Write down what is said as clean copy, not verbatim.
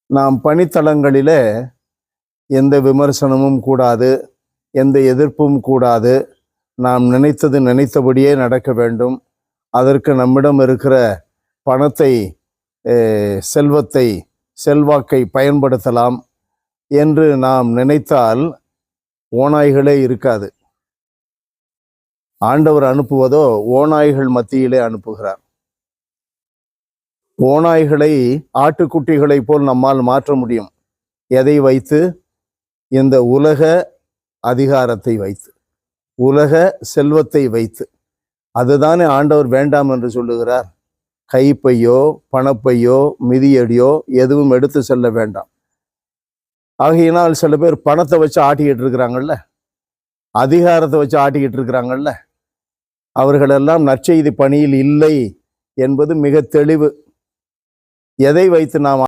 நாம் பணித்தளங்களிலே எந்த விமர்சனமும் கூடாது, எந்த எதிர்ப்பும் கூடாது. நாம் நினைத்தது நினைத்தபடியே நடக்க வேண்டும். அதற்கு நம்மிடம் இருக்கிற பணத்தை, செல்வத்தை, செல்வாக்கை பயன்படுத்தலாம் என்று நாம் நினைத்தால் ஓநாய்களே இருக்காது. ஆண்டவர் அனுப்புவதோ ஓநாய்கள் மத்தியிலே அனுப்புகிறார். ஓநாய்களை ஆட்டுக்குட்டிகளை போல் நம்மால் மாற்ற முடியும். எதை வைத்து? இந்த உலக அதிகாரத்தை வைத்து, உலக செல்வத்தை வைத்து. அதுதானே ஆண்டவர் வேண்டாம் என்று சொல்லுகிறார். கைப்பையோ பணப்பையோ மிதியடியோ எதுவும் எடுத்து செல்ல வேண்டாம். ஆகையினால் சில பேர் பணத்தை வச்சு ஆட்டிக்கிட்டு இருக்கிறாங்கல்ல, அதிகாரத்தை வச்சு ஆட்டிக்கிட்டு இருக்கிறாங்கல்ல, அவர்களெல்லாம் நற்செய்தி பணியில் இல்லை என்பது மிக தெளிவு. எதை வைத்து நாம்